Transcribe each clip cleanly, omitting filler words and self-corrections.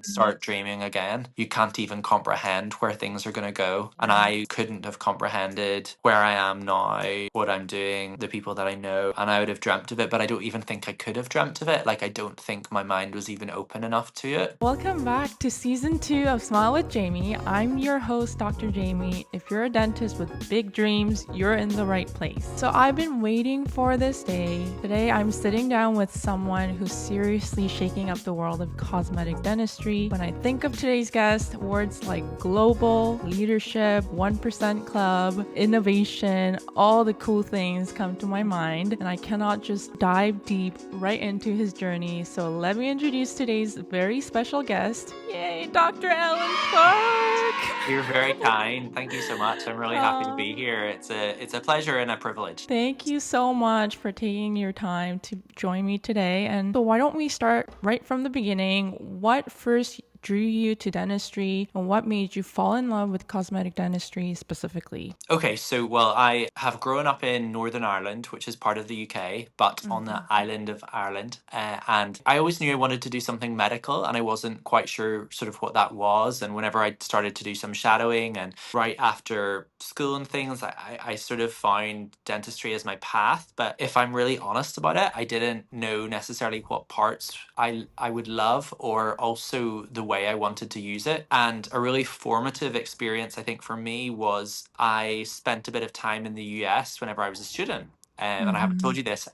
start dreaming again. You can't even comprehend where things are going to go. And I couldn't have comprehended where I am now, what I'm doing, the people that I know. And I would have dreamt of it, but I don't even think I could have dreamt of it. Like, I don't think my mind was even open enough to it. Welcome back to season 2 of Smile with Jamie. I'm your host, Dr. Jamie. If you're a dentist with big dreams, you're in the right place. So I've been waiting for this day. Today, I'm sitting down with someone who's seriously shaking up the world of cosmetic dentistry. When I think of today's guest, words like global, leadership, 1% club, innovation, all the cool things come to my mind. And I cannot just dive deep right into his journey. So let me introduce today's very special guest. Yay, Dr. Alan Clarke! You're very kind. Thank you so much. I'm really happy to be here. It's a pleasure and a privilege. Thank you so much for taking your time to join me today. And so why don't we start right from the beginning? What first drew you to dentistry and what made you fall in love with cosmetic dentistry specifically? Okay, so well, I have grown up in Northern Ireland, which is part of the UK, but on the island of Ireland. And I always knew I wanted to do something medical, and I wasn't quite sure sort of what that was. And whenever I started to do some shadowing and right after school and things, I sort of found dentistry as my path. But if I'm really honest about it, I didn't know necessarily what parts I would love or also the way I wanted to use it. And a really formative experience, I think, for me was I spent a bit of time in the US whenever I was a student. And I haven't told you this,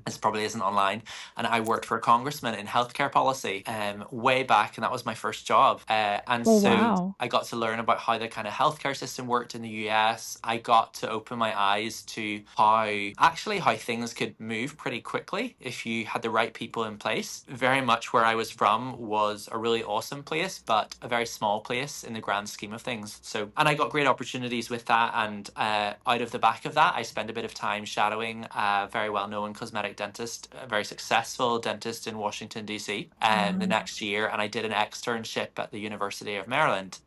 this probably isn't online. And I worked for a congressman in healthcare policy way back, and that was my first job. And Oh, so wow. I got to learn about how the kind of healthcare system worked in the US. I got to open my eyes to how things could move pretty quickly if you had the right people in place. Very much where I was from was a really awesome place, but a very small place in the grand scheme of things. So, and I got great opportunities with that. And out of the back of that, I spent a bit of time shadowing a very well-known cosmetic dentist, a very successful dentist in Washington, D.C. The next year, and I did an externship at the University of Maryland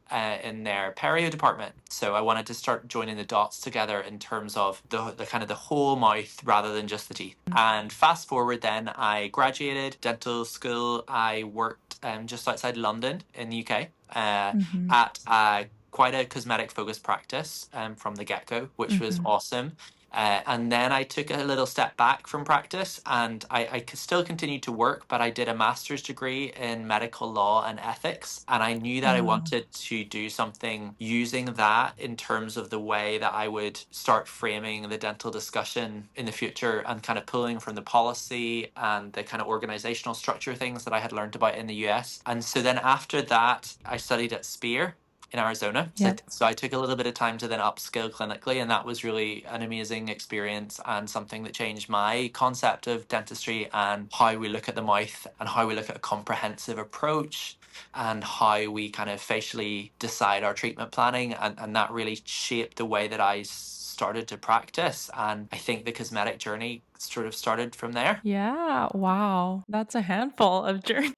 in their perio department. So I wanted to start joining the dots together in terms of the kind of the whole mouth rather than just the teeth. And fast forward, then I graduated dental school. I worked just outside London in the UK at quite a cosmetic focused practice from the get-go, which was awesome. And then I took a little step back from practice, and I still continued to work, but I did a master's degree in medical law and ethics. And I knew that I wanted to do something using that in terms of the way that I would start framing the dental discussion in the future and kind of pulling from the policy and the kind of organizational structure things that I had learned about in the US. And so then after that, I studied at Spear in Arizona. So I took a little bit of time to then upskill clinically, and that was really an amazing experience and something that changed my concept of dentistry and how we look at the mouth and how we look at a comprehensive approach and how we kind of facially decide our treatment planning. And that really shaped the way that I started to practice. And I think the cosmetic journey sort of started from there. Yeah, wow. That's a handful of journey.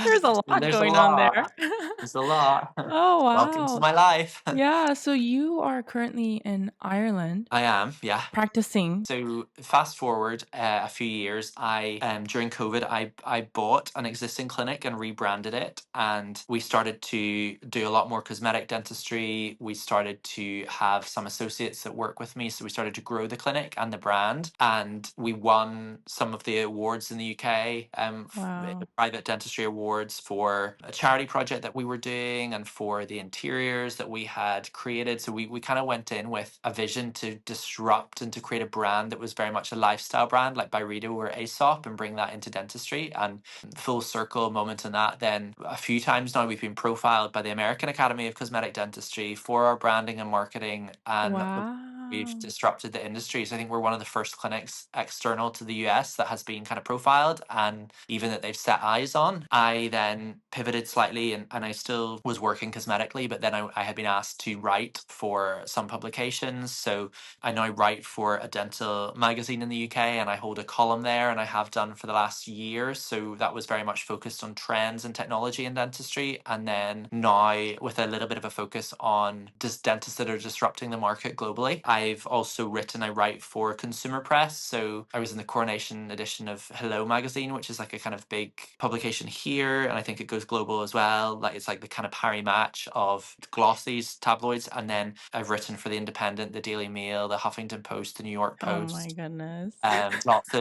There's a lot There's a going on there. lot. There's a lot. Oh, Welcome to wow. my life. Yeah, so you are currently in Ireland I am, yeah. practicing. So fast forward a few years, I during COVID, I bought an existing clinic and rebranded it, and we started to do a lot more cosmetic dentistry. We started to have some associates that work with me, so we started to grow the clinic and the brand, and we won some of the awards in the UK, Wow. private dentistry awards for a charity project that we were doing and for the interiors that we had created. So we kind of went in with a vision to disrupt and to create a brand that was very much a lifestyle brand like Byredo or Aesop and bring that into dentistry. And full circle moment in that, then a few times now we've been profiled by the American Academy of Cosmetic Dentistry for our branding and marketing, and we've Wow. disrupted the industry. So I think we're one of the first clinics external to the US that has been kind of profiled and even that they've set eyes on. I then pivoted slightly, and I still was working cosmetically, but then I had been asked to write for some publications. So I now write for a dental magazine in the UK, and I hold a column there, and I have done for the last year. So that was very much focused on trends and technology in dentistry. And then now with a little bit of a focus on just dentists that are disrupting the market globally, I've also written, I write for Consumer Press. So I was in the Coronation edition of Hello magazine, which is like a kind of big publication here. And I think it goes global as well. Like it's like the kind of Harry Match of glossies, tabloids. And then I've written for The Independent, The Daily Mail, The Huffington Post, The New York Oh my Post. goodness. Lots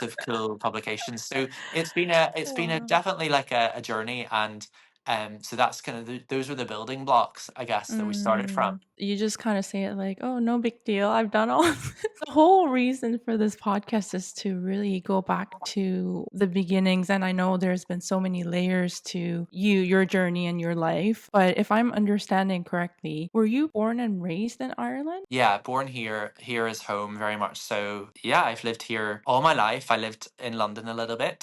of cool publications. So it's been a Wow. definitely like a journey, and so that's kind of those were the building blocks, I guess, that we started from. You just kind of say it like, "Oh, no big deal. I've done all of this." The whole reason for this podcast is to really go back to the beginnings. And I know there's been so many layers to your journey and your life. But if I'm understanding correctly, were you born and raised in Ireland? Yeah, born here. Here is home, very much so. Yeah, I've lived here all my life. I lived in London a little bit,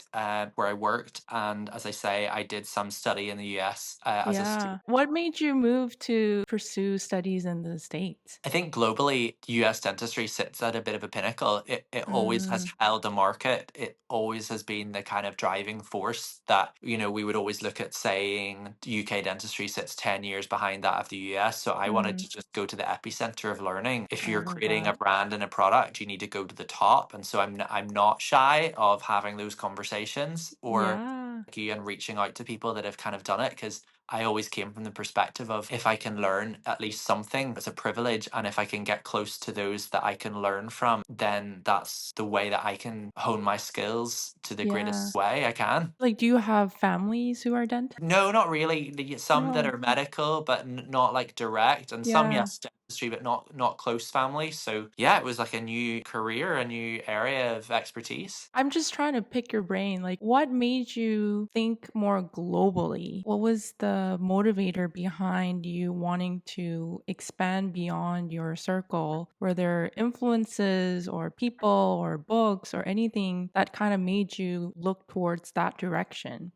where I worked, and as I say, I did some study in the US as a Yeah. student. What made you move to pursue studies in the States? I think globally, US dentistry sits at a bit of a pinnacle. It always has Mm, held the market. It always has been the kind of driving force that, we would always look at saying UK dentistry sits 10 years behind that of the US. So I wanted mm, to just go to the epicenter of learning. If I you're love creating a that. brand and a product, you need to go to the top. And so I'm not shy of having those conversations or Yeah. and reaching out to people that have kind of done it, because I always came from the perspective of if I can learn at least something, it's a privilege. And if I can get close to those that I can learn from, then that's the way that I can hone my skills to the Yeah. greatest way I can. Like, do you have families who are dentists? No, not really. Some that No. are medical, but not like direct, and some, Yeah. yes, dentistry, but not close family. So yeah, it was like a new career, a new area of expertise. I'm just trying to pick your brain. Like, what made you think more globally? What was the motivator behind you wanting to expand beyond your circle? Were there influences or people or books or anything that kind of made you look towards that direction?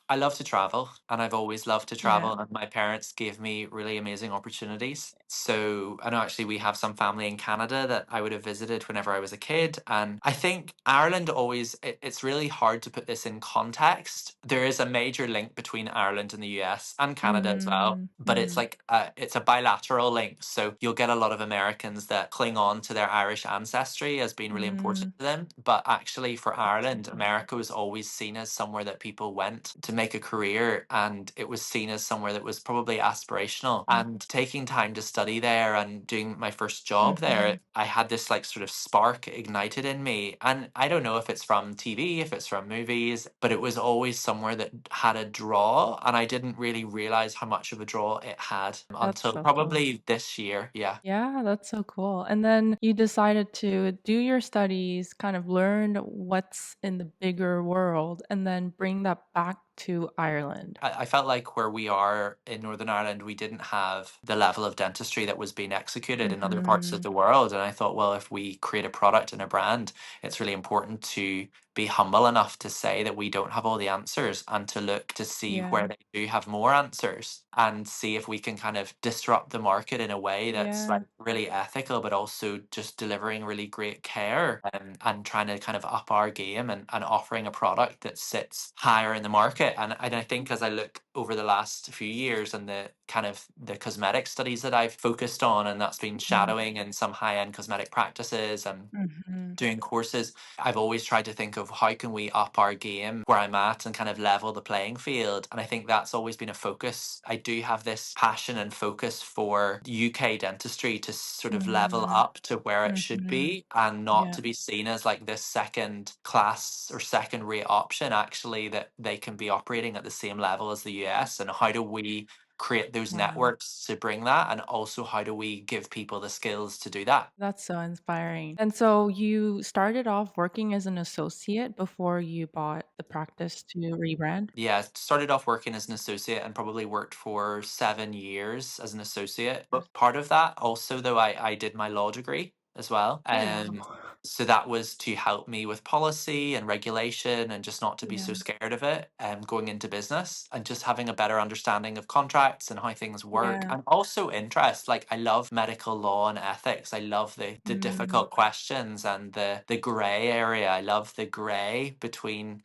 I love to travel, and I've always loved to travel, Yeah. and my parents gave me really amazing opportunities. So I know actually we have some family in Canada that I would have visited whenever I was a kid, and I think Ireland always it's really hard to put this in context. There is a major link between Ireland and the US and Canada as well, Mm, but it's mm, like it's a bilateral link. So you'll get a lot of Americans that cling on to their Irish ancestry as being really important mm. to them, but actually for Ireland, America was always seen as somewhere that people went to make a career, and it was seen as somewhere that was probably aspirational. And taking time to study there and doing my first job Mhm. there, I had this like sort of spark ignited in me. And I don't know if it's from TV, if it's from movies, but it was always somewhere that had a draw, and I didn't really realize how much of a draw it had That's until so cool. probably this year. Yeah. Yeah, that's so cool. And then you decided to do your studies, kind of learn what's in the bigger world, and then bring that back to Ireland. I felt like where we are in Northern Ireland, we didn't have the level of dentistry that was being executed in other parts of Mhm. the world. And I thought, well, if we create a product and a brand, it's really important to be humble enough to say that we don't have all the answers, and to look to see where Yeah. they do have more answers, and see if we can kind of disrupt the market in a way that's Yeah. like really ethical, but also just delivering really great care, and trying to kind of up our game, and offering a product that sits higher in the market. And I think as I look over the last few years and the kind of the cosmetic studies that I've focused on, and that's been Mhm. shadowing in some high-end cosmetic practices and Mhm. doing courses, I've always tried to think of how can we up our game where I'm at and kind of level the playing field. And I think that's always been a focus. I do have this passion and focus for UK dentistry to sort of level Mhm. up to where it should Mhm. be, and not Yeah. to be seen as like this second class or second rate option, actually, that they can be operating at the same level as the US. And how do we create those Wow. networks to bring that? And also, how do we give people the skills to do that? That's so inspiring. And so you started off working as an associate before you bought the practice to rebrand? Yeah, started off working as an associate and probably worked for 7 years as an associate. But part of that also, though, I did my law degree as well. Oh, wow. So that was to help me with policy and regulation, and just not to be Yeah. so scared of it, going into business, and just having a better understanding of contracts and how things work, Yeah. and also interest. Like, I love medical law and ethics. I love the Mm. difficult questions and the gray area. I love the gray between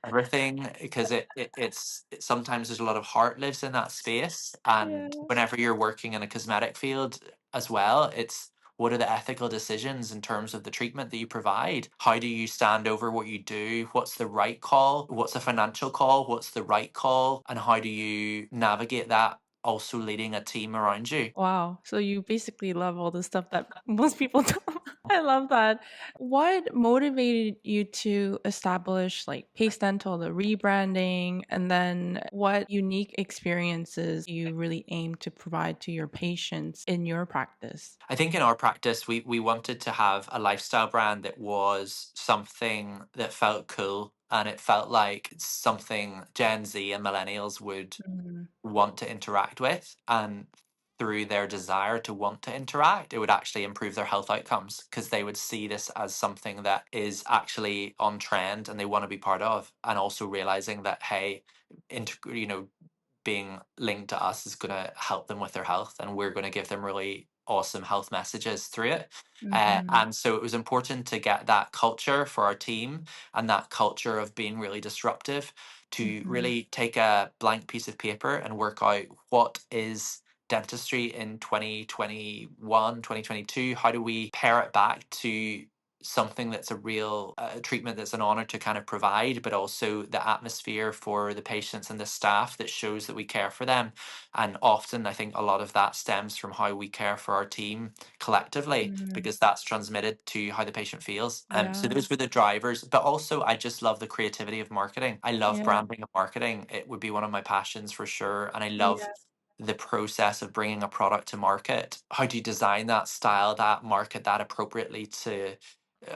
everything, because sometimes there's a lot of heart lives in that space. Yeah. And whenever you're working in a cosmetic field as well, it's what are the ethical decisions in terms of the treatment that you provide? How do you stand over what you do? What's the right call? What's a financial call? What's the right call? And how do you navigate that, also leading a team around you? Wow. So you basically love all the stuff that most people don't. I love that. What motivated you to establish like Pace Dental, the rebranding, and then what unique experiences you really aim to provide to your patients in your practice? I think in our practice, we wanted to have a lifestyle brand that was something that felt cool, and it felt like something Gen Z and millennials would Mm, want to interact with. And through their desire to want to interact, it would actually improve their health outcomes because they would see this as something that is actually on trend and they want to be part of. And also realizing that, hey, being linked to us is going to help them with their health, and we're going to give them really awesome health messages through it. mhm, And so it was important to get that culture for our team, and that culture of being really disruptive, to mhm, really take a blank piece of paper and work out what is dentistry in 2021, 2022. How do we pare it back to something that's a real treatment that's an honor to kind of provide, but also the atmosphere for the patients and the staff that shows that we care for them. And often, I think a lot of that stems from how we care for our team collectively, mhm. because that's transmitted to how the patient feels. So Yeah, those were the drivers. But also, I just love the creativity of marketing. I love yeah, branding and marketing. It would be one of my passions for sure. And I love yeah. the process of bringing a product to market. How do you design that, style that, market that appropriately to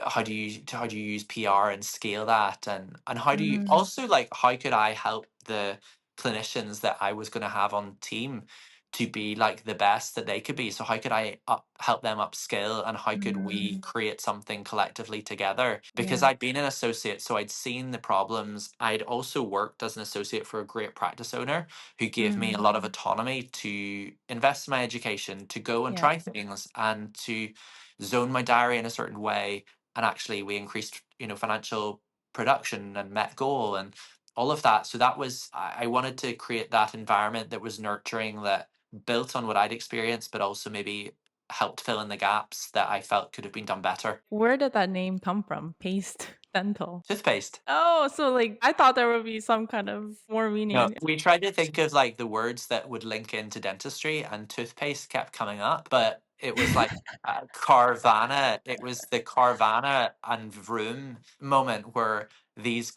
how do you use PR and scale that, and how do you Mm, also, like, how could I help the clinicians that I was going to have on team to be like the best that they could be? So how could I help them upskill, and how could we mm, create something collectively together? Because yeah. I'd been an associate, so I'd seen the problems. I'd also worked as an associate for a great practice owner who gave me a Mm, lot of autonomy to invest in my education, to go and yeah. try things, and to zone my diary in a certain way. And actually we increased, financial production and met goal and all of that. So that was, I wanted to create that environment that was nurturing, that built on what I'd experienced, but also maybe helped fill in the gaps that I felt could have been done better. Where did that name come from? Paste Dental. Toothpaste. Oh, so like I thought there would be some kind of more No, meaning. we tried to think of like the words that would link into dentistry, and toothpaste kept coming up, but it was like Carvana. It was the Carvana and Vroom moment where these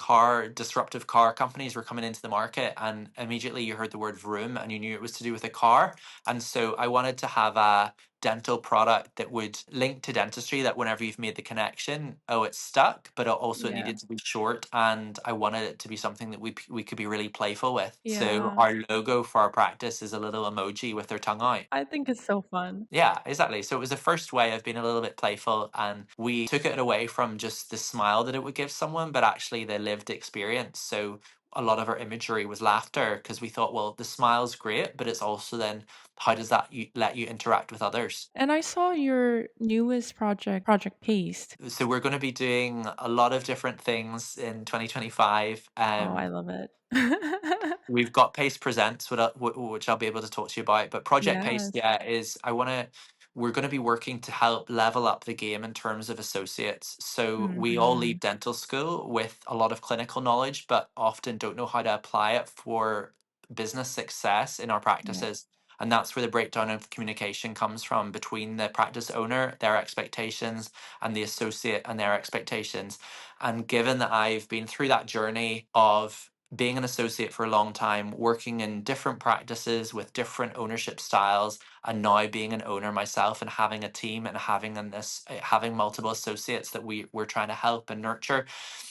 disruptive car companies were coming into the market, and immediately you heard the word Vroom and you knew it was to do with a car. And so I wanted to have a dental product that would link to dentistry, that whenever you've made the connection, oh, it's stuck, but it Yeah. needed to be short, and I wanted it to be something that we could be really playful with. So Yeah. our logo for our practice is a little emoji with their tongue out. I think it's so fun. Yeah, exactly. So it was the first way of being a little bit playful, and we took it away from just the smile that it would give someone, but actually the lived experience. So a lot of our imagery was laughter, because we thought, well, the smile's great, but it's also then, how does that let you interact with others? And I saw your newest project, Project Paste. So we're going to be doing a lot of different things in 2025. Oh, I love it. We've got Pace Presents, which I'll be able to talk to you about. But Project Pace, Yes. yeah, we're going to be working to help level up the game in terms of associates. So we all leave Mhm. dental school with a lot of clinical knowledge, but often don't know how to apply it for business success in our Yeah. practices. And that's where the breakdown of communication comes from, between the practice owner, their expectations, and the associate and their expectations. And given that I've been through that journey of being an associate for a long time, working in different practices with different ownership styles, and now being an owner myself and having a team and having multiple associates that we're trying to help and nurture,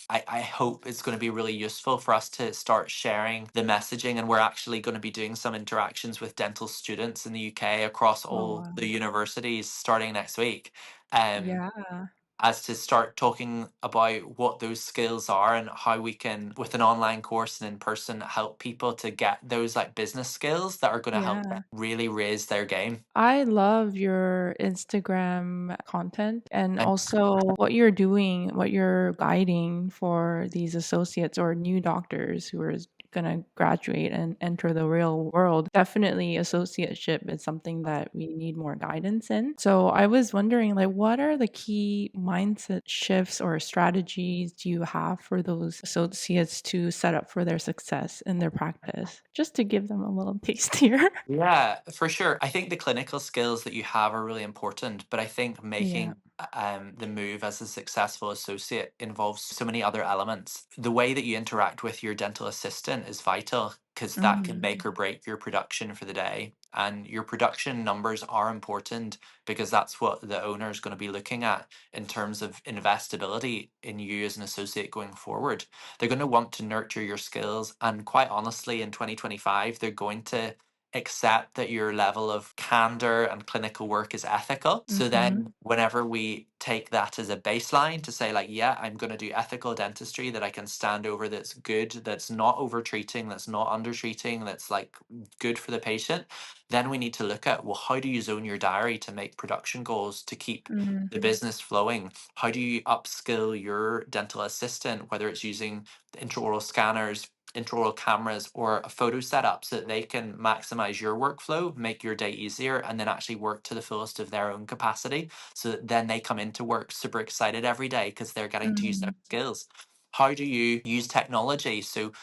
I hope it's going to be really useful for us to start sharing the messaging. And we're actually going to be doing some interactions with dental students in the UK across Oh, all wow. the universities starting next week. Um, Yeah. as to start talking about what those skills are, and how we can, with an online course and in person, help people to get those like business skills that are going to help them Yeah. really raise their game. I love your Instagram content and And also what you're doing, what you're guiding for these associates or new doctors who are gonna graduate and enter the real world, definitely associateship is something that we need more guidance in. So I was wondering, like, what are the key mindset shifts or strategies do you have for those associates to set up for their success in their practice? Just to give them a little taste here. Yeah, for sure. I think the clinical skills that you have are really important, but I think Yeah. making the move as a successful associate involves so many other elements. The way that you interact with your dental assistant is vital because that can Mhm. make or break your production for the day. And your production numbers are important because that's what the owner is going to be looking at in terms of investability in you as an associate going forward. They're going to want to nurture your skills. And quite honestly, in 2025, they're going to accept that your level of candor and clinical work is ethical. So Mhm. then, whenever we take that as a baseline to say, like, yeah, I'm going to do ethical dentistry that I can stand over, that's good, that's not over treating, that's not under treating, that's like good for the patient, then we need to look at, well, how do you zone your diary to make production goals to keep Mhm. the business flowing? How do you upskill your dental assistant, whether it's using the intraoral scanners, intraoral cameras, or a photo setup so that they can maximize your workflow, make your day easier, and then actually work to the fullest of their own capacity so that then they come into work super excited every day because they're getting to use their Mhm. skills. How do you use technology? So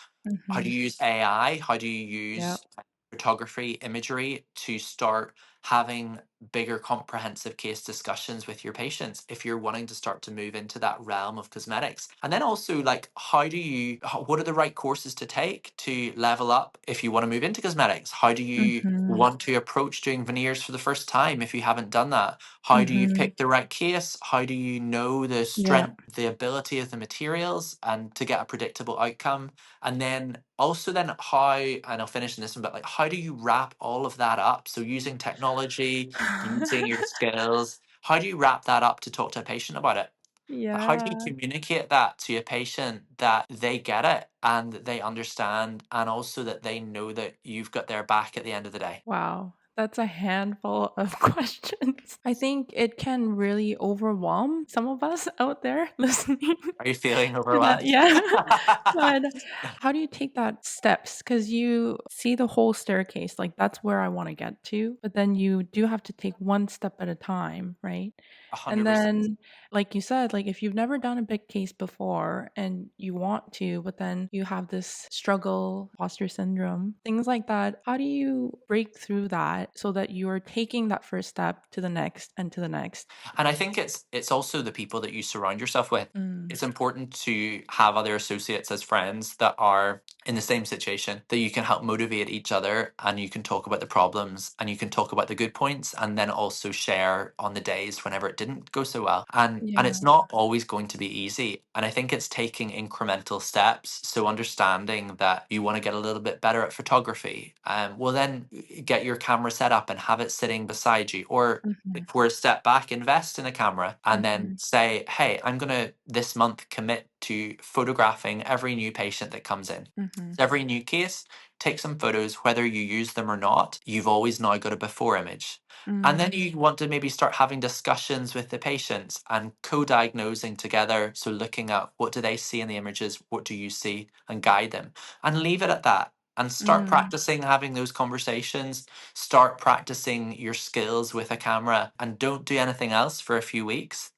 how do Mhm. you use AI? How do you use Yep. photography, imagery to start having bigger comprehensive case discussions with your patients if you're wanting to start to move into that realm of cosmetics? And then also, like, what are the right courses to take to level up if you want to move into cosmetics? How do you Mhm. want to approach doing veneers for the first time if you haven't done that? How do you Mhm. pick the right case? How do you know the Yep. strength, the ability of the materials and to get a predictable outcome? And then also then how, and I'll finish in this one, but like how do you wrap all of that up? So using technology, using your skills, how do you wrap that up to talk to a patient about it? How do you Yeah. communicate that to a patient that they get it and that they understand and also that they know that you've got their back at the end of the day? Wow, that's a handful of questions. I think it can really overwhelm some of us out there listening Are you feeling to that. overwhelmed? Yeah. But how do you take that steps? Because you see the whole staircase, like that's where I want to get to, but then you do have to take one step at a time, right? And 100%. then, like you said, like if you've never done a big case before and you want to, but then you have this struggle, imposter syndrome, things like that, how do you break through that so that you're taking that first step to the next and to the next? And I think it's also the people that you surround yourself with. Mm. It's important to have other associates as friends that are in the same situation that you can help motivate each other and you can talk about the problems and you can talk about the good points and then also share on the days whenever it didn't go so well. And Yeah. it's not always going to be easy. And I think it's taking incremental steps. So understanding that you want to get a little bit better at photography, well then get your camera set up and have it sitting beside you, or Mhm. for a step back, invest in a camera, and then Mhm. say, hey, I'm going to this month commit to photographing every new patient that comes in. Mhm. So every new case, take some photos, whether you use them or not. You've always now got a before image. And then Mm. you want to maybe start having discussions with the patients and co diagnosing together. So, looking at what do they see in the images, what do you see, and guide them. And leave it at that. And start Mm. practicing having those conversations. Start practicing your skills with a camera and don't do anything else for a few weeks.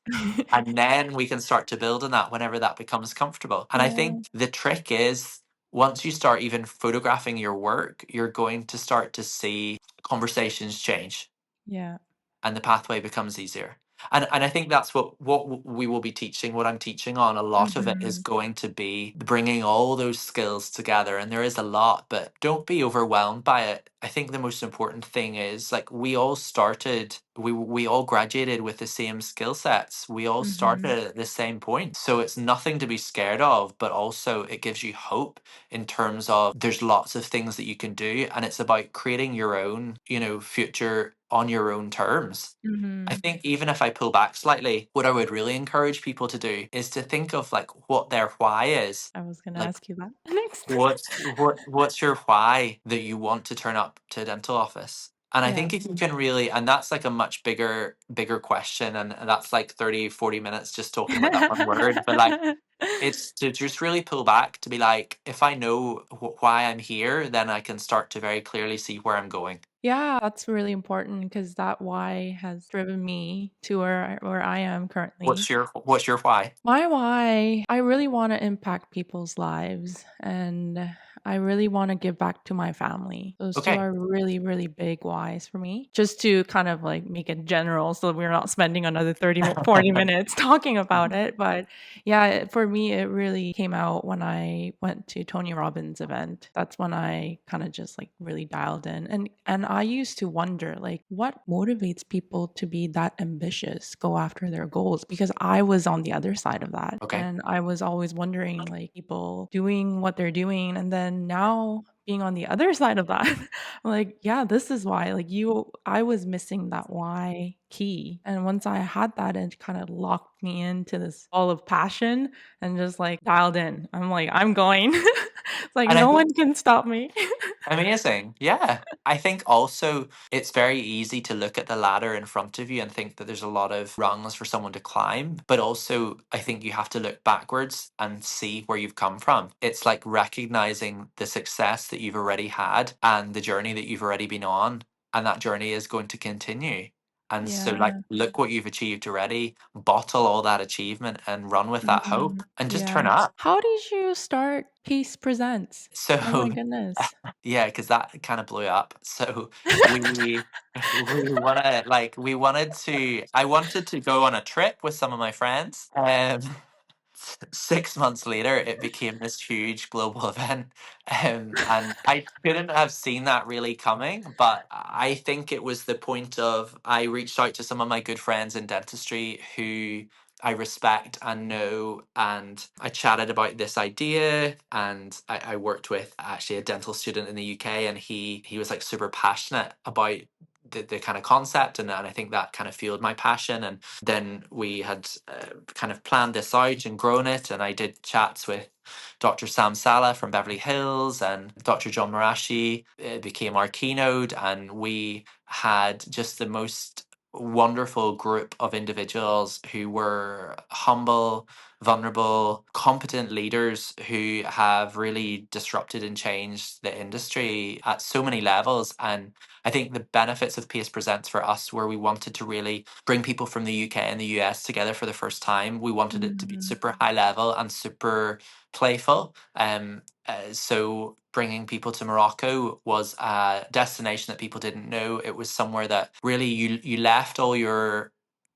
And then we can start to build on that whenever that becomes comfortable. And I Yeah. think the trick is once you start even photographing your work, you're going to start to see conversations change Yeah. and the pathway becomes easier. And I think that's what we will be teaching. What I'm teaching on, a lot of it is Mhm. going to be bringing all those skills together. And there is a lot, but don't be overwhelmed by it. I think the most important thing is like we all graduated with the same skill sets. We all Mhm. started at the same point. So it's nothing to be scared of, but also it gives you hope in terms of there's lots of things that you can do. And it's about creating your own, future on your own terms. I Mhm. think even if I pull back slightly, what I would really encourage people to do is to think of like what their why is. I was gonna Like ask you that next. what's your why that you want to turn up to a dental office? And I Yeah. think if you can really, and that's like a much bigger question, and that's like 30, 40 minutes just talking about that one word. But like, it's to just really pull back to be like, if I know why I'm here, then I can start to very clearly see where I'm going. Yeah, that's really important because that why has driven me to where I am currently. What's your why? My why, I really want to impact people's lives and I really want to give back to my family. Those two Okay. are really, really big whys for me. Just to kind of like make it general so we're not spending another 40 minutes talking about it. But yeah, for me, it really came out when I went to Tony Robbins' event. That's when I kind of just like really dialed in. And I used to wonder like what motivates people to be that ambitious, go after their goals because I was on the other side of that. Okay. And I was always wondering like people doing what they're doing and then now being on the other side of that, I'm like, yeah, this is why. Like I was missing that why key. And once I had that, it kind of locked me into this ball of passion and just like dialed in. I'm like, I'm going. It's like And I no think one can stop me. amazing. Yeah. I think also it's very easy to look at the ladder in front of you and think that there's a lot of rungs for someone to climb. But also, I think you have to look backwards and see where you've come from. It's like recognizing the success that you've already had and the journey that you've already been on. And that journey is going to continue. And so, like, Yeah. look what you've achieved already, bottle all that achievement and run with that hope Mhm. and just turn Yeah. up. How did you start Peace Presents? Oh my So, goodness. yeah, because that kind of blew up. So we we wanted to I wanted to go on a trip with some of my friends. 6 months later, it became this huge global event. And I couldn't have seen that really coming, but I think it was the point of I reached out to some of my good friends in dentistry who I respect and know, and I chatted about this idea. And I worked with actually a dental student in the UK, and he was like super passionate about the kind of concept, and I think that kind of fueled my passion. And then we had kind of planned this out and grown it, and I did chats with Dr. Sam Sala from Beverly Hills and Dr. John Marashi became our keynote, and we had just the most wonderful group of individuals who were humble, vulnerable, competent leaders who have really disrupted and changed the industry at so many levels. And I think the benefits of Pace Presents for us where we wanted to really bring people from the UK and the US together for the first time. We wanted it to be Mhm. super high level and super playful. So bringing people to Morocco was a destination that people didn't know. It was somewhere that really you left all your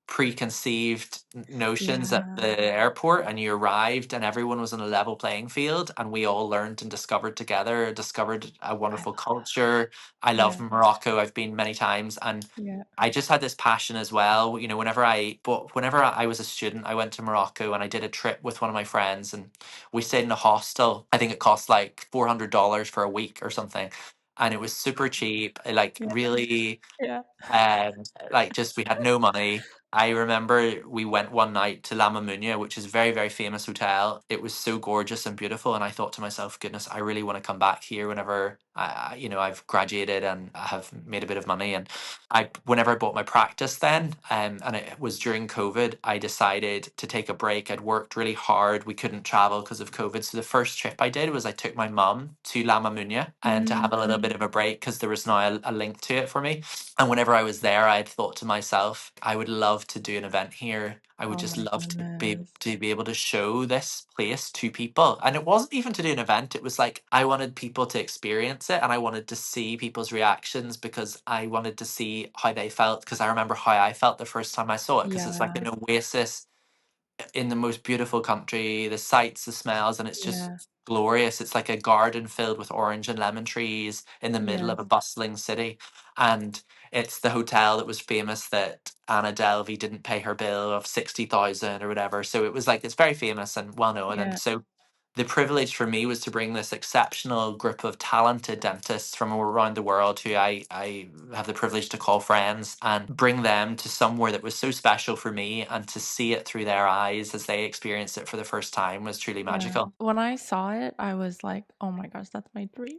preconceived notions at Yeah. the airport, and you arrived and everyone was on a level playing field, and we all learned and discovered together, discovered a I wonderful love culture. I love Yeah. Morocco. I've been many times, and Yeah. I just had this passion as well. Whenever I was a student, I went to Morocco and I did a trip with one of my friends, and we stayed in a hostel. I think it cost like $400 for a week or something, and it was super cheap. Like Yeah. really, Yeah. like just we had no money. I remember we went one night to La Mamounia, which is a very, very famous hotel. It was so gorgeous and beautiful, and I thought to myself, "Goodness, I really want to come back here whenever I've graduated and I have made a bit of money." And whenever I bought my practice, then, and it was during COVID, I decided to take a break. I'd worked really hard. We couldn't travel because of COVID, so the first trip I did was I took my mum to La Mamounia and to have a little bit Mhm. of a break because there was now a link to it for me. And whenever I was there, I had thought to myself, I would love to do an event here. I would Oh just my love goodness. to be able to show this place to people. And it wasn't even to do an event. It was like I wanted people to experience it, and I wanted to see people's reactions because I wanted to see how they felt, because I remember how I felt the first time I saw it, because it's like Yeah. an oasis in the most beautiful country, the sights, the smells, and it's just Yeah. glorious. It's like a garden filled with orange and lemon trees in the middle of a Yes. bustling city. And it's the hotel that was famous that Anna Delvey didn't pay her bill of 60,000 or whatever. So it was like it's very famous and well known. And Yeah. so the privilege for me was to bring this exceptional group of talented dentists from around the world who I have the privilege to call friends, and bring them to somewhere that was so special for me, and to see it through their eyes as they experienced it for the first time was truly Yeah. magical. When I saw it, I was like, "Oh my gosh, that's my dream."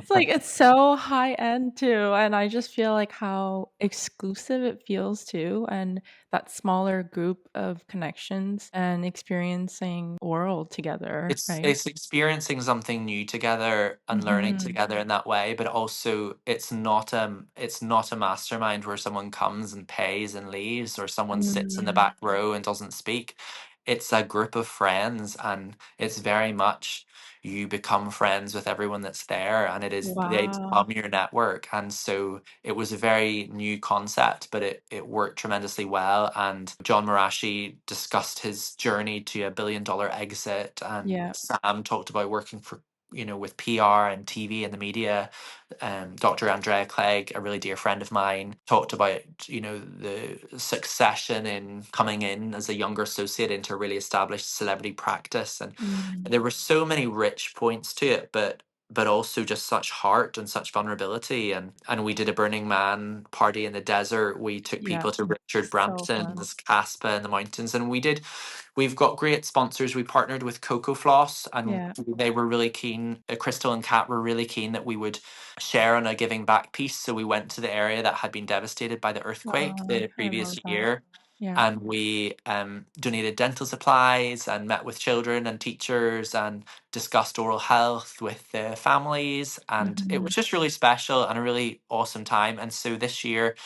It's like it's so high end too, and I just feel like how exclusive it feels too, and that smaller group of connections and experiencing world together, right? It's experiencing something new together and learning Mhm. together in that way, but also it's not a mastermind where someone comes and pays and leaves, or someone sits in the Mm. back row and doesn't speak. It's a group of friends, and it's very much you become friends with everyone that's there, and it is they Wow. become your network. And so it was a very new concept, but it worked tremendously well. And John Marashi discussed his journey to $1 billion exit, and Yeah. Sam talked about working for, with PR and TV and the media. Dr. Andrea Clegg, a really dear friend of mine, talked about, the succession in coming in as a younger associate into a really established celebrity practice. And Mm. there were so many rich points to it, but also just such heart and such vulnerability. And we did a Burning Man party in the desert. We took Yeah. people to Richard So fun. Brampton's Caspa in the mountains, and we've got great sponsors. We partnered with Coco Floss, and Yeah. they were really keen. Crystal and Kat were really keen that we would share on a giving back piece. So we went to the area that had been devastated by the earthquake the I previous love that. year, Yeah. and we donated dental supplies and met with children and teachers and discussed oral health with the families. And it was Mhm. just really special and a really awesome time. And so this year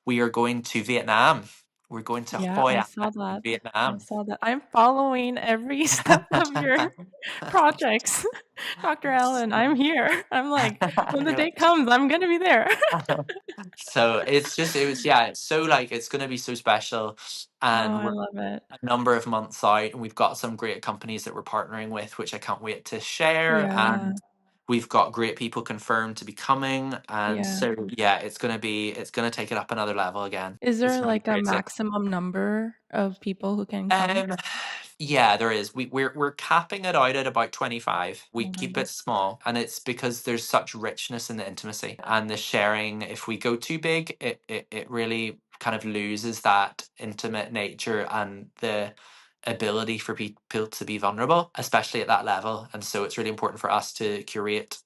we are going to Vietnam. We're going to Yeah, Hoi I An saw in that. I Vietnam. saw that. I'm following every step of your projects, Dr. Allen. I'm here. I'm like, when the You're day like, comes, I'm gonna be there. so it's so like it's going to be so special, Oh, and I we're love it. a number of months out, and we've got some great companies that we're partnering with, which I can't wait to share. Yeah, And we've got great people confirmed to be coming, and yeah. so yeah, it's going to take it up another level again. Is It's there going to be like a crazy. maximum number of people who can come? Um, yeah, there is. We're capping it out at about 25. We Oh my keep god. it small, and it's because there's such richness in the intimacy and the sharing. If we go too big, it really kind of loses that intimate nature and the ability for people to be vulnerable, especially at that level. And so it's really important for us to curate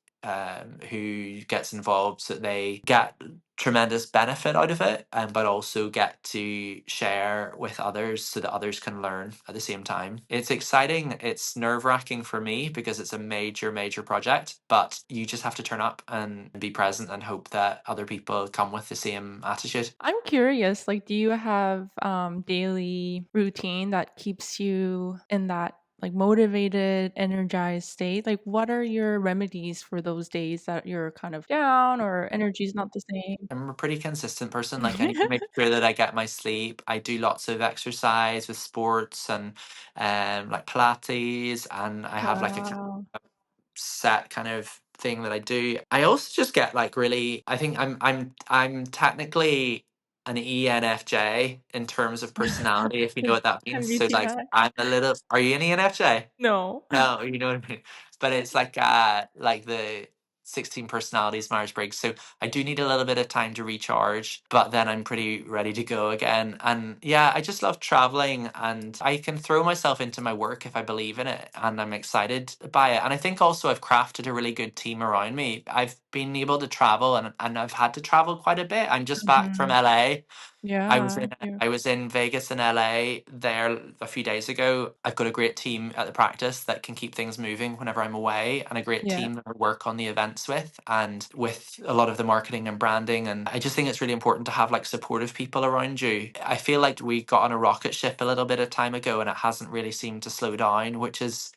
who gets involved so that they get tremendous benefit out of it, but also get to share with others so that others can learn at the same time. It's exciting. It's nerve-wracking for me because it's a major, major project, but you just have to turn up and be present and hope that other people come with the same attitude. I'm curious, like, do you have daily routine that keeps you in that like motivated, energized state? Like, what are your remedies for those days that you're kind of down or energy's not the same? I'm a pretty consistent person. Like, I need to make sure that I get my sleep. I do lots of exercise with sports and like Pilates, and I have like a Wow. set kind of thing that I do. I also just get like really, I think I'm technically an ENFJ in terms of personality, if you know This what that means. So like MBTI? I'm a little, are you an ENFJ? No. No, you know what I mean? But it's like the 16 personalities Myers-Briggs. So I do need a little bit of time to recharge, but then I'm pretty ready to go again. And yeah, I just love traveling, and I can throw myself into my work if I believe in it and I'm excited by it. And I think also I've crafted a really good team around me. I've been able to travel, and I've had to travel quite a bit. I'm just back from Mhm. LA. I was Yeah, in you I was in Vegas and LA there a few days ago. I've got a great team at the practice that can keep things moving whenever I'm away, and a great yeah. team that I work on the events with and with a lot of the marketing and branding. And I just think it's really important to have like supportive people around you. I feel like we got on a rocket ship a little bit of time ago, and it hasn't really seemed to slow down, which is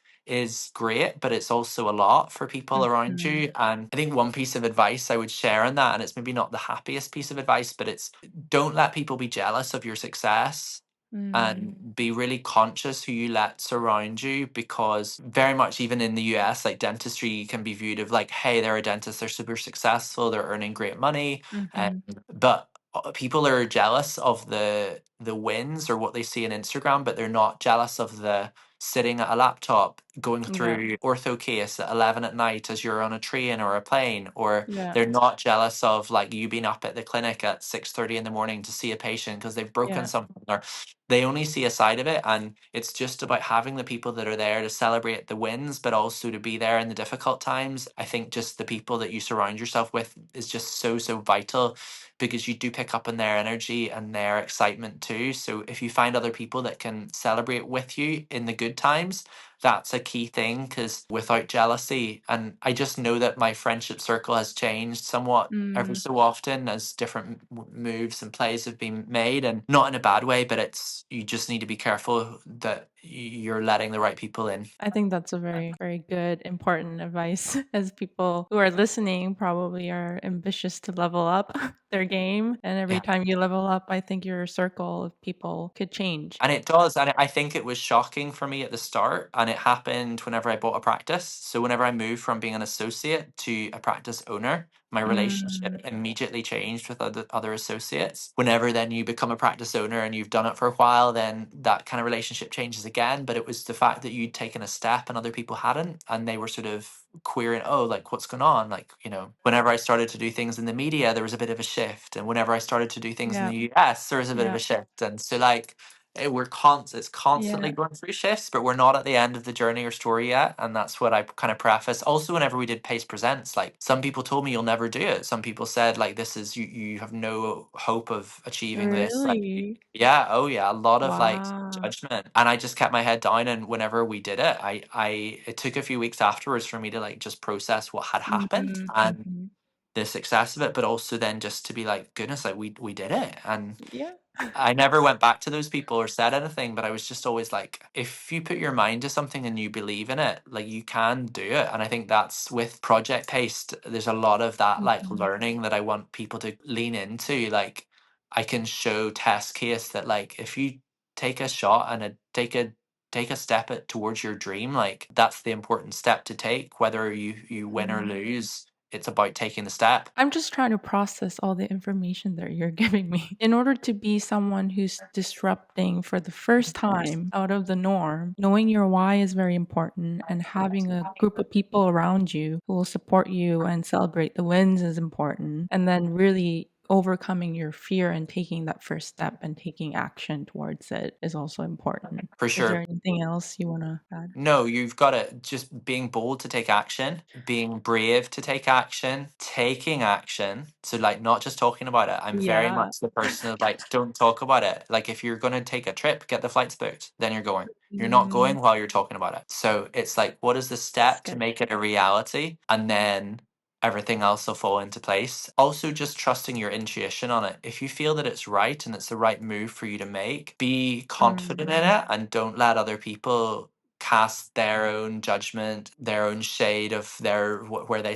great, but it's also a lot for people around Mhm. you. And I think one piece of advice I would share on that, and it's maybe not the happiest piece of advice, but it's don't let people be jealous of your success, Mm. and be really conscious who you let surround you, because very much even in the US, like dentistry can be viewed of like, hey, they're a dentist, they're super successful, they're earning great money, Mhm. but people are jealous of the wins or what they see on Instagram, but they're not jealous of the sitting at a laptop, going Yeah. through ortho case at 11 at night as you're on a train or a plane, or Yeah. they're not jealous of like you being up at the clinic at 6:30 in the morning to see a patient because they've broken Yeah. something, or they only see a side of it. And it's just about having the people that are there to celebrate the wins, but also to be there in the difficult times. I think just the people that you surround yourself with is just so vital, because you do pick up on their energy and their excitement too. So if you find other people that can celebrate with you in the good times, that's a key thing, because without jealousy, and I just know that my friendship circle has changed somewhat every Mm. so often as different moves and plays have been made, and not in a bad way, but it's, you just need to be careful that you're letting the right people in. I think that's a very, very good, important advice as people who are listening probably are ambitious to level up their game. And every Yeah. time you level up, I think your circle of people could change. And it does. And I think it was shocking for me at the start. And it happened whenever I bought a practice. So whenever I moved from being an associate to a practice owner, my Mm. relationship immediately changed with other associates. Whenever then you become a practice owner and you've done it for a while, then that kind of relationship changes again. But it was the fact that you'd taken a step and other people hadn't. And they were sort of querying, oh, like what's going on? Like, whenever I started to do things in the media, there was a bit of a shift. And whenever I started to do things in Yeah. the US, there was a bit of Yeah. a shift. And so, like, it's constantly Yeah. going through shifts, but we're not at the end of the journey or story yet. And that's what I kind of preface. Also, whenever we did Pace Presents, like some people told me you'll never do it. Some people said like this is you have no hope of achieving this. Like, Really? yeah, oh yeah, a lot of like Wow. judgment. And I just kept my head down, and whenever we did it, I it took a few weeks afterwards for me to like just process what had happened Mhm. and Mhm. the success of it, but also then just to be like, goodness, like we did it. And Yeah. I never went back to those people or said anything, but I was just always like, if you put your mind to something and you believe in it, like you can do it. And I think that's with Project Paste, there's a lot of that like Mhm. learning that I want people to lean into. Like I can show test case that like if you take a shot and take a step towards your dream, like that's the important step to take, whether you win or Mhm. lose. It's about taking the step. I'm just trying to process all the information that you're giving me. In order to be someone who's disrupting for the first time out of the norm, knowing your why is very important, and having a group of people around you who will support you and celebrate the wins is important. And then really overcoming your fear and taking that first step and taking action towards it is also important. For Is there sure. anything else you want to add? No, you've got to just being bold to take action, being brave to take action, taking action. So, like, not just talking about it. I'm very Yeah. much the person of like, don't talk about it. Like, if you're going to take a trip, get the flights booked, then you're going. You're not Mm, going while you're talking about it. So, it's like, what is the that's step to good. make it a reality? And then everything else will fall into place. Also, just trusting your intuition on it. If you feel that it's right and it's the right move for you to make, be confident in Mm, it and don't let other people cast their own judgment, their own shade of where they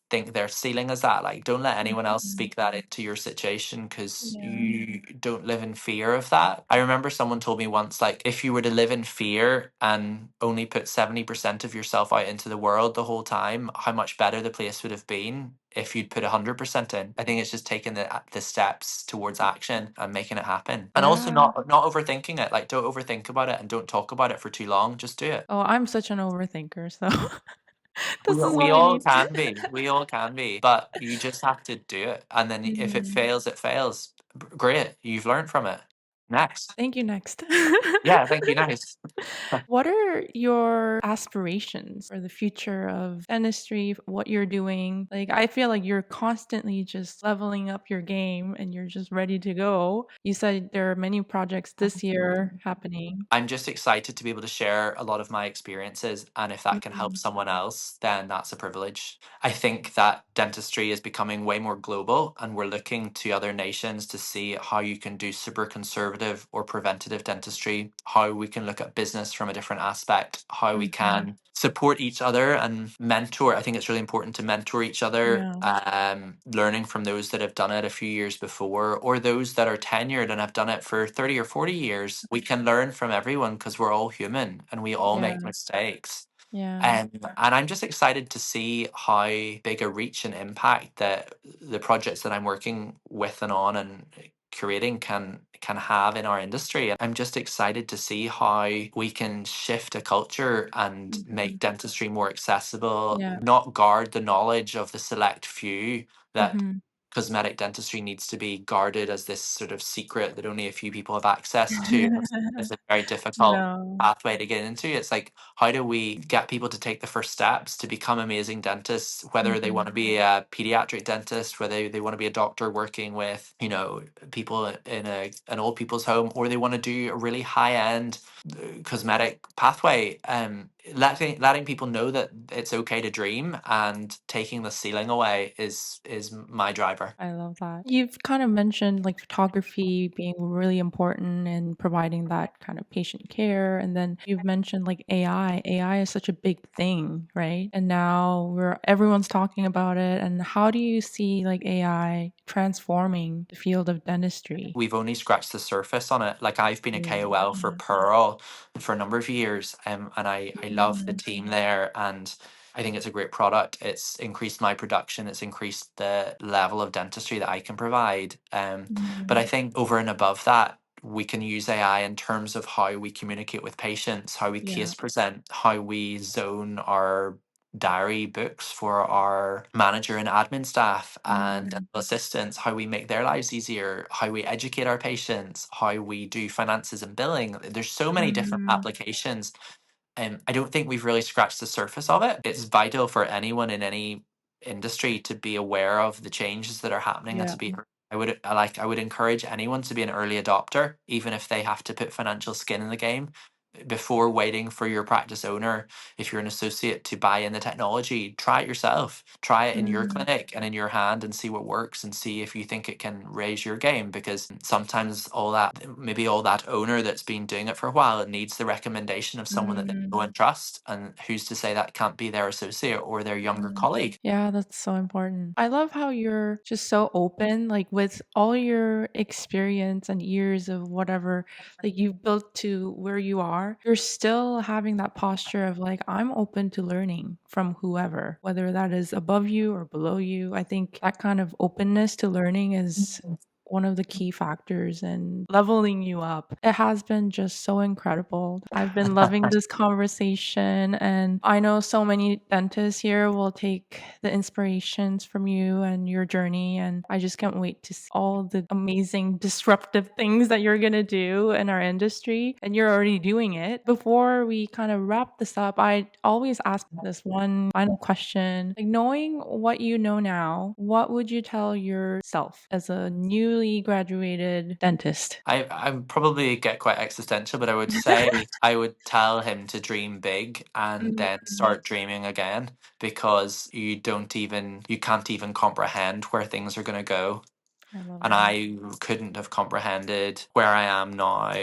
think their ceiling is at. Like, don't let anyone else mhm. speak that into your situation, because Yeah. you don't live in fear of that. I remember someone told me once, like, if you were to live in fear and only put 70% of yourself out into the world the whole time, how much better the place would have been if you'd put 100% in. I think it's just taking the steps towards action and making it happen. And also Yeah. not overthinking it. Like, don't overthink about it and don't talk about it for too long. Just do it. Oh, I'm such an overthinker, so We, this is we what I all need. can be. We all can be. But you just have to do it. And then if it Mhm. fails, it fails. Great. You've learned from it. Next. Thank you, next. Yeah, thank you. Nice. What are your aspirations for the future of dentistry, what you're doing? Like, I feel like you're constantly just leveling up your game and you're just ready to go. You said there are many projects this year happening. I'm just excited to be able to share a lot of my experiences. And if that can help Mm, someone else, then that's a privilege. I think that dentistry is becoming way more global, and we're looking to other nations to see how you can do super conservative or preventative dentistry, how we can look at business from a different aspect, how we mhm. can support each other and mentor. I think it's really important to mentor each other, Yeah, learning from those that have done it a few years before, or those that are tenured and have done it for 30 or 40 years. We can learn from everyone because we're all human and we all yeah, make mistakes. yeah. And I'm just excited to see how big a reach and impact that the projects that I'm working with and on and curating can have in our industry. I'm just excited to see how we can shift a culture and Mhm. make dentistry more accessible, Yeah. not guard the knowledge of the select few that Mhm. cosmetic dentistry needs to be guarded as this sort of secret that only a few people have access to. It's a very difficult No. pathway to get into. It's like, how do we get people to take the first steps to become amazing dentists, whether they want Mhm. to be a pediatric dentist, whether they want to be a doctor working with, people in an old people's home, or they want to do a really high end cosmetic pathway. Letting people know that it's okay to dream, and taking the ceiling away is my driver. I love that. You've kind of mentioned like photography being really important in providing that kind of patient care. And then you've mentioned like AI. AI is such a big thing, right? And now everyone's talking about it. And how do you see like AI transforming the field of dentistry? We've only scratched the surface on it. Like, I've been a Yeah. KOL for Pearl for a number of years, and I love the Mhm. team there, and I think it's a great product. It's increased my production. It's increased the level of dentistry that I can provide. But I Mhm. think over and above that, we can use AI in terms of how we communicate with patients, how we Yeah. case present, how we zone our diary books for our manager and admin staff and Mhm. assistants, how we make their lives easier, how we educate our patients, how we do finances and billing. There's so many different Mhm. applications. I don't think we've really scratched the surface of it. It's vital for anyone in any industry to be aware of the changes that are happening, and Yeah. to be I would encourage anyone to be an early adopter, even if they have to put financial skin in the game, before waiting for your practice owner, if you're an associate, to buy in the technology. Try it yourself. Try it in your Mhm. clinic and in your hand, and see what works, and see if you think it can raise your game, because sometimes all that owner that's been doing it for a while needs the recommendation of someone that they know Mhm. and trust, and who's to say that can't be their associate or their younger Mhm. colleague. Yeah, that's so important. I love how you're just so open, like with all your experience and years of whatever, like you've built to where you are. You're still having that posture of like, I'm open to learning from whoever, whether that is above you or below you. I think that kind of openness to learning is one of the key factors in leveling you up. It has been just so incredible. I've been loving this conversation, and I know so many dentists here will take the inspirations from you and your journey. And I just can't wait to see all the amazing disruptive things that you're going to do in our industry. And you're already doing it. Before we kind of wrap this up, I always ask this one final question. Like, knowing what you know now, what would you tell yourself as a newly graduated dentist? I probably get quite existential, but I would say I would tell him to dream big and Mhm. then start dreaming again, because you can't even comprehend where things are going to go. I love And that. I couldn't have comprehended where I am now,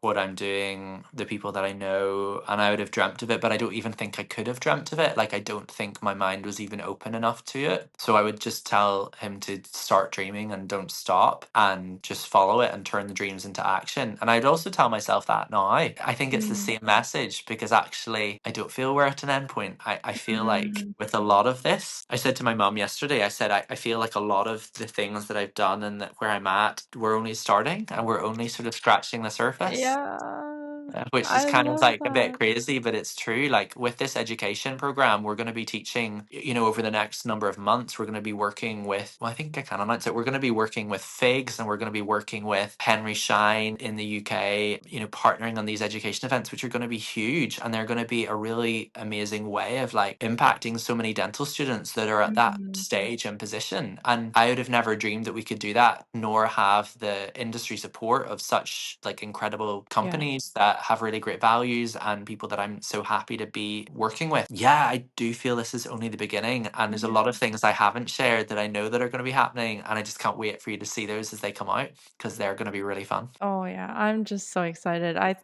what I'm doing, the people that I know, and I would have dreamt of it, but I don't even think I could have dreamt of it. Like, I don't think my mind was even open enough to it. So I would just tell him to start dreaming and don't stop, and just follow it and turn the dreams into action. And I'd also tell myself that now. I think it's the Mm, same message, because actually I don't feel we're at an end point. I feel like mm, with a lot of this, I said to my mum yesterday, I said, I feel like a lot of the things that I've done and that where I'm at, we're only starting, and we're only sort of scratching the surface. yeah, Which is I kind of love like a bit that. crazy, but it's true. Like, with this education program, we're going to be teaching, over the next number of months, we're going to be working with, well, I think I can announce it. We're going to be working with Figs, and we're going to be working with Henry Shine in the UK, partnering on these education events, which are going to be huge. And they're going to be a really amazing way of like impacting so many dental students that are at that Mhm. stage and position. And I would have never dreamed that we could do that, nor have the industry support of such like incredible Yeah. companies that have really great values, and people that I'm so happy to be working with. Yeah, I do feel this is only the beginning, and there's a Yeah. lot of things I haven't shared that I know that are going to be happening, and I just can't wait for you to see those as they come out, because they're going to be really fun. Oh yeah, I'm just so excited. I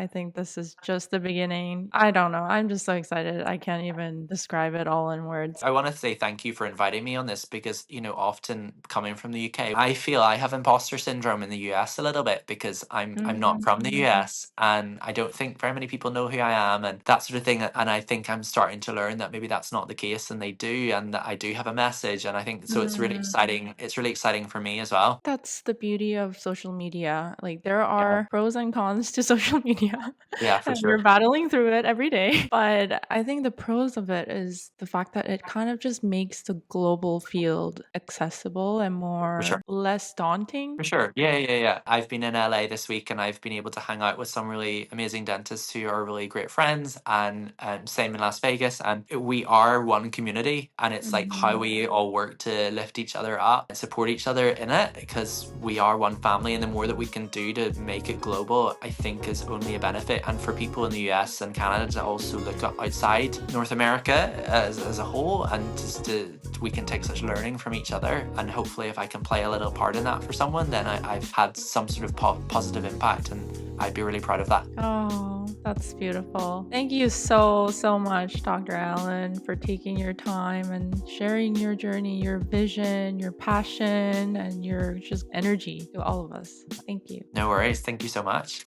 think this is just the beginning. I don't know. I'm just so excited. I can't even describe it all in words. I want to say thank you for inviting me on this, because, often coming from the UK, I feel I have imposter syndrome in the US a little bit, because I'm not from the Mhm. US. and I don't think very many people know who I am and that sort of thing. And I think I'm starting to learn that maybe that's not the case, and they do, and that I do have a message. And I think so. It's really Mm. exciting. It's really exciting for me as well. That's the beauty of social media. Like, there Yeah, are pros and cons to social media, yeah, for and we're sure, battling through it every day. But I think the pros of it is the fact that it kind of just makes the global field accessible and for sure. more less daunting. For sure. Yeah, yeah, yeah. I've been in LA this week and I've been able to hang out with some really amazing dentists who are really great friends, and same in Las Vegas. And we are one community, and it's like how Mhm. we all work to lift each other up and support each other in it, because we are one family, and the more that we can do to make it global, I think is only a benefit. And for people in the US and Canada to also look outside North America as a whole, and just to we can take such learning from each other, and hopefully if I can play a little part in that for someone, then I've had some sort of positive impact, and I'd be really proud of that. Oh, that's beautiful. Thank you so, so much, Dr. Allen, for taking your time and sharing your journey, your vision, your passion, and your just energy to all of us. Thank you. No worries, thank you so much.